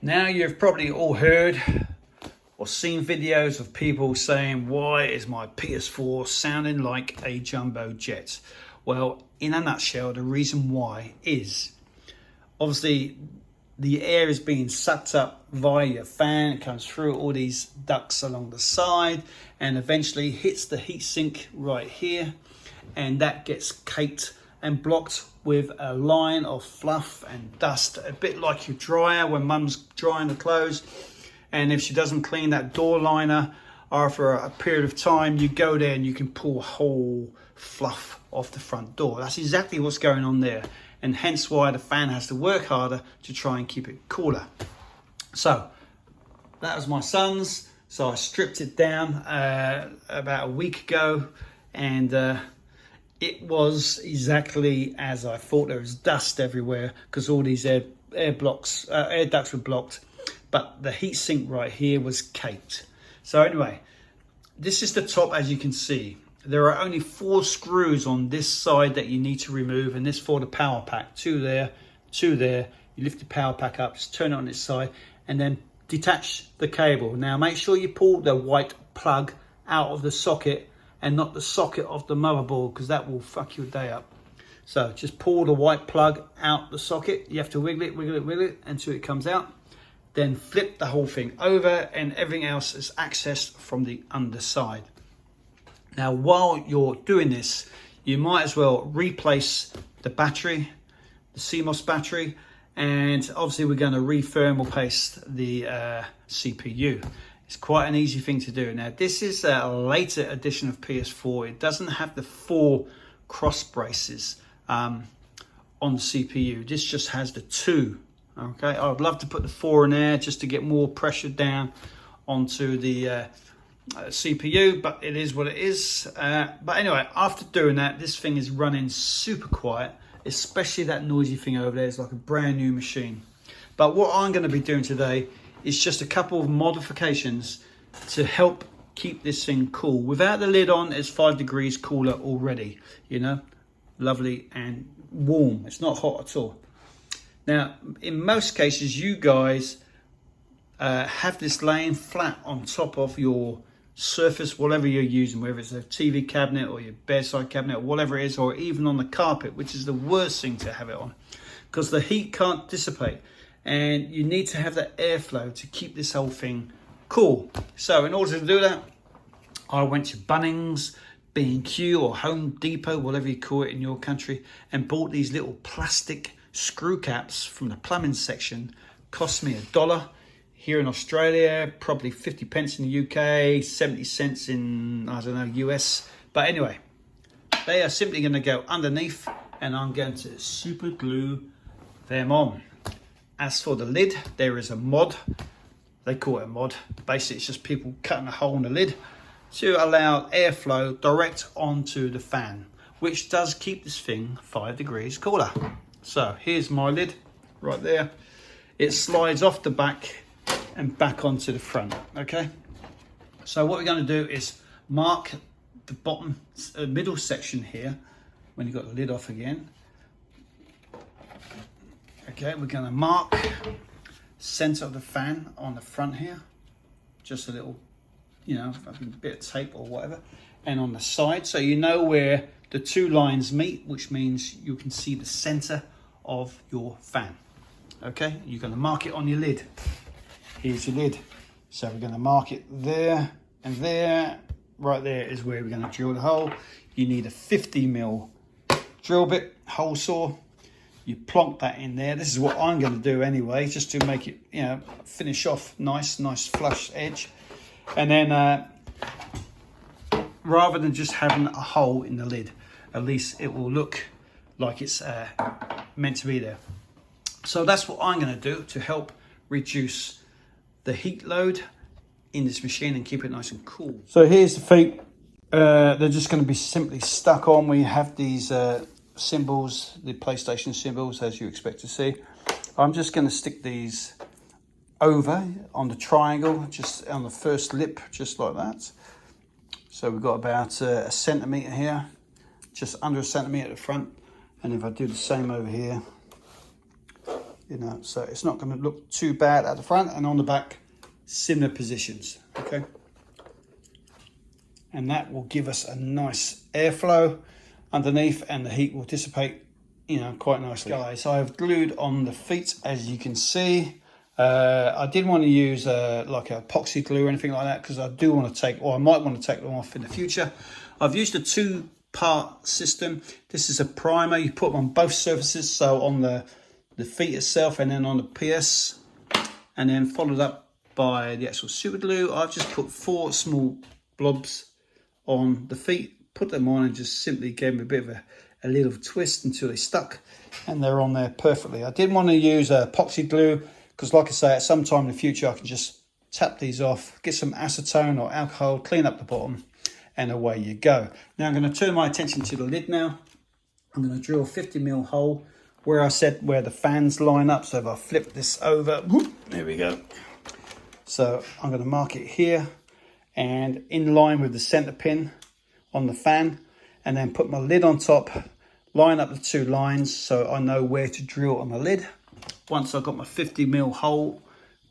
Now you've probably all heard or seen videos of people saying, why is my PS4 sounding like a jumbo jet? Well, in a nutshell, the reason why is obviously the air is being sucked up via your fan. It comes through all these ducts along the side and eventually hits the heatsink right here, and that gets caked and blocked with a line of fluff and dust, a bit like your dryer when mum's drying the clothes, and if she doesn't clean that door liner after a period of time, you go there and you can pull whole fluff off the front door. That's exactly what's going on there, and hence why the fan has to work harder to try and keep it cooler. So that was my son's, so I stripped it down about a week ago, and it was exactly as I thought. There was dust everywhere because all these air ducts were blocked, but the heatsink right here was caked. So anyway, this is the top. As you can see, there are only 4 screws on this side that you need to remove, and this for the power pack. 2 there, 2 there. You lift the power pack up, just turn it on its side, and then detach the cable. Now make sure you pull the white plug out of the socket and not the socket of the motherboard, because that will fuck your day up. So just pull the white plug out the socket. You have to wiggle it, wiggle it, wiggle it until it comes out. Then flip the whole thing over and everything else is accessed from the underside. Now while you're doing this, you might as well replace the battery, the CMOS battery, and obviously we're going to re-thermal paste the CPU. It's quite an easy thing to do. Now this is a later edition of PS4. It doesn't have the 4 cross braces on the CPU. This just has the 2. Okay, I'd love to put the 4 in there just to get more pressure down onto the CPU, but it is what it is. But anyway, after doing that, this thing is running super quiet, especially that noisy thing over there. It's like a brand new machine. But what I'm going to be doing today is just a couple of modifications to help keep this thing cool. Without the lid on, it's 5 degrees cooler already, you know, lovely and warm. It's not hot at all. Now, in most cases, you guys have this laying flat on top of your surface, whatever you're using, whether it's a TV cabinet or your bedside cabinet or whatever it is, or even on the carpet, which is the worst thing to have it on because the heat can't dissipate. And you need to have that airflow to keep this whole thing cool. So in order to do that, I went to Bunnings, B&Q or Home Depot, whatever you call it in your country, and bought these little plastic screw caps from the plumbing section. Cost me $1. Here in Australia, probably 50 pence in the UK, 70 cents in, I don't know, US. But anyway, they are simply going to go underneath, and I'm going to super glue them on. As for the lid, there is a mod. They call it a mod. Basically, it's just people cutting a hole in the lid to allow airflow direct onto the fan, which does keep this thing 5 degrees cooler. So here's my lid right there. It slides off the back and back onto the front. Okay. So what we're going to do is mark the bottom middle section here when you've got the lid off again. Okay, we're going to mark center of the fan on the front here, just a little, you know, a bit of tape or whatever, and on the side, so you know where the 2 lines meet, which means you can see the center of your fan. Okay, you're going to mark it on your lid. Here's your lid. So we're going to mark it there and there. Right there is where we're going to drill the hole. You need a 50mm drill bit, hole saw. You plonk that in there. This is what I'm going to do anyway, just to make it, you know, finish off nice flush edge. And then rather than just having a hole in the lid, at least it will look like it's meant to be there. So that's what I'm going to do to help reduce the heat load in this machine and keep it nice and cool. So here's the feet. They're just going to be simply stuck on. We have these symbols, the PlayStation symbols, as you expect to see. I'm just going to stick these over on the triangle, just on the first lip, just like that. So we've got about a centimetre here, just under a centimetre at the front. And if I do the same over here, you know, so it's not going to look too bad at the front, and on the back, similar positions, okay? And that will give us a nice airflow underneath, and the heat will dissipate, you know, quite nicely. Guys, I've glued on the feet, as you can see. I didn't want to use like a epoxy glue or anything like that, because I do want to take, or I might want to take them off in the future. I've used a two-part system. This is a primer. You put them on both surfaces, so on the feet itself and then on the PS, and then followed up by the actual super glue. I've just put 4 small blobs on the feet, put them on, and just simply gave them a bit of a little twist until they stuck, and they're on there perfectly. I didn't want to use epoxy glue, because like I say, at some time in the future I can just tap these off, get some acetone or alcohol, clean up the bottom, and away you go. Now I'm going to turn my attention to the lid now. I'm going to drill a 50mm hole where I said where the fans line up. So if I flip this over, whoop, there we go. So I'm going to mark it here and in line with the center pin on the fan, and then put my lid on top, line up the 2 lines so I know where to drill on the lid. Once I've got my 50mm hole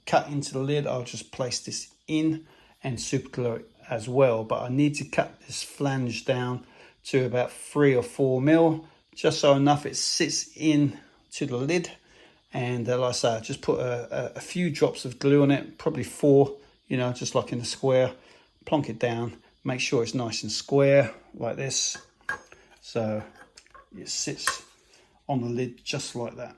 cut into the lid, I'll just place this in and super glue it as well. But I need to cut this flange down to about 3 or 4mm, just so enough it sits in to the lid. And like I say, I just put a few drops of glue on it, probably 4, you know, just like in a square. Plonk it down, make sure it's nice and square like this, so it sits on the lid just like that.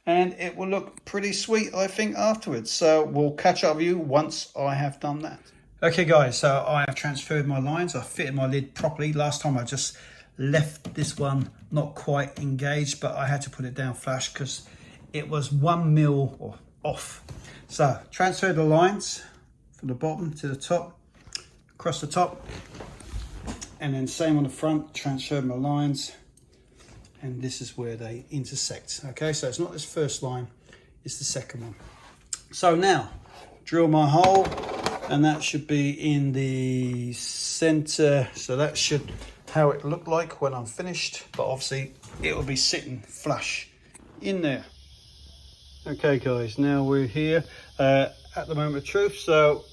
And it will look pretty sweet, I think, afterwards. So we'll catch up with you once I have done that. Okay guys, so I have transferred my lines. I fitted my lid properly. Last time I just left this one not quite engaged, but I had to put it down flush because it was 1mm or off. So transfer the lines from the bottom to the top, across the top, and then same on the front, transfer my lines, and this is where they intersect. Okay, so it's not this first line, it's the second one. So now drill my hole, and that should be in the center, so that should how it look like when I'm finished, but obviously it will be sitting flush in there. Okay guys, now we're here at the moment of truth. So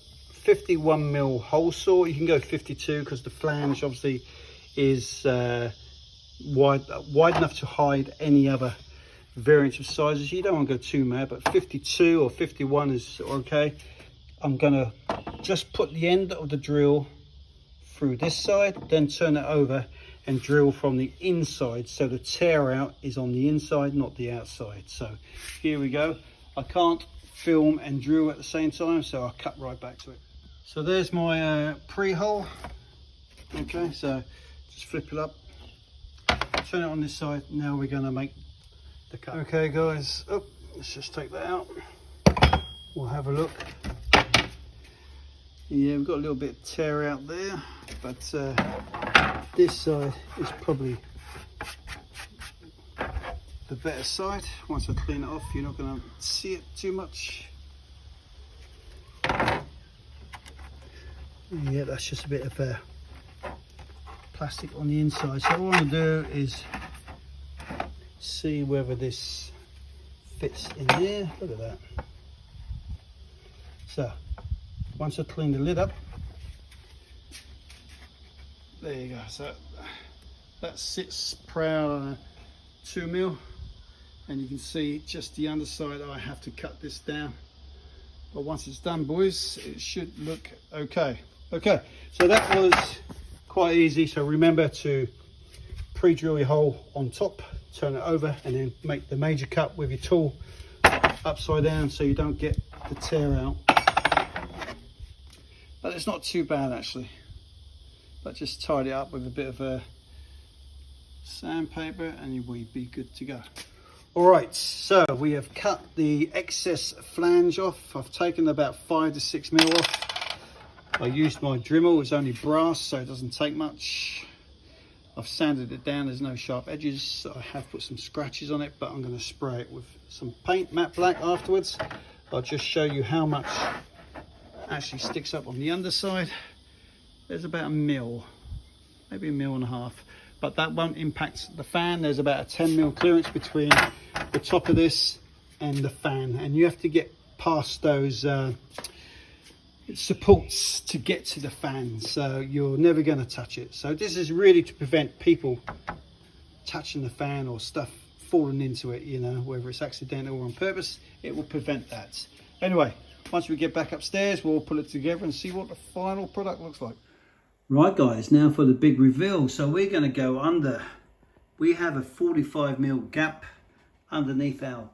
51mm hole saw, you can go 52 because the flange obviously is wide enough to hide any other variance of sizes. You don't want to go too mad, but 52 or 51 is okay. I'm gonna just put the end of the drill through this side, then turn it over and drill from the inside, so the tear out is on the inside, not the outside. So here we go. I can't film and drill at the same time, so I'll cut right back to it. So there's my pre-hole. Okay, so just flip it up, turn it on this side. Now we're going to make the cut. Okay guys, let's just take that out. We'll have a look. Yeah, we've got a little bit of tear out there, but this side is probably the better side. Once I clean it off, you're not going to see it too much. Yeah, that's just a bit of plastic on the inside. So all I want to do is see whether this fits in there. Look at that. So once I clean the lid up, there you go. So that sits proud on a 2mm, and you can see just the underside. I have to cut this down, but once it's done, boys, it should look okay. Okay, so that was quite easy. So remember to pre-drill your hole on top, turn it over, and then make the major cut with your tool upside down so you don't get the tear out. But it's not too bad actually. But just tidy it up with a bit of sandpaper and you will be good to go. Alright, so we have cut the excess flange off. I've taken about 5 to 6mm off. I used my Dremel, it's only brass so it doesn't take much. I've sanded it down, there's no sharp edges. I have put some scratches on it, but I'm going to spray it with some paint, matte black, afterwards. I'll just show you how much actually sticks up on the underside. There's about 1mm, maybe 1.5 mm, but that won't impact the fan. There's about a 10mm clearance between the top of this and the fan, and you have to get past those supports to get to the fan, so you're never going to touch it. So this is really to prevent people touching the fan or stuff falling into it, you know, whether it's accidental or on purpose. It will prevent that. Anyway, once we get back upstairs, we'll put it together and see what the final product looks like. Right guys, now for the big reveal. So we're going to go under. We have a 45mm gap underneath our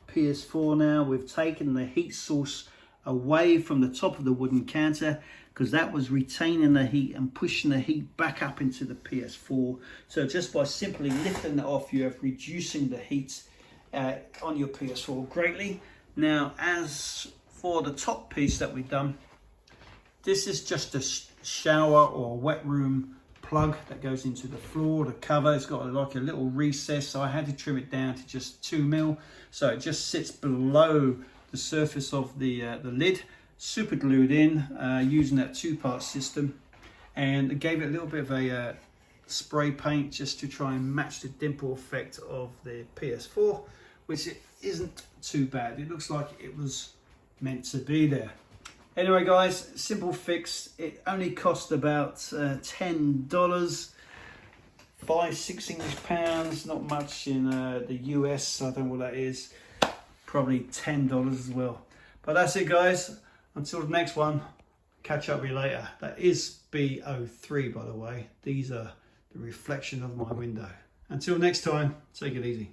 PS4 now. We've taken the heat source away from the top of the wooden counter because that was retaining the heat and pushing the heat back up into the PS4. So just by simply lifting it off, you have reducing the heat on your PS4 greatly. Now, as for the top piece that we've done, this is just a shower or wet room plug that goes into the floor. The cover, it's got like a little recess, so I had to trim it down to just 2mm, so it just sits below the surface of the lid, super glued in using that 2-part system, and it gave it a little bit of a spray paint just to try and match the dimple effect of the PS4, which it isn't too bad. It looks like it was meant to be there. Anyway guys, simple fix. It only cost about $10, 5-6 English pounds, not much in the US, I don't know what that is. Probably $10 as well. But that's it guys, until the next one, catch up with you later. That is B03 by the way. These are the reflection of my window. Until next time, take it easy.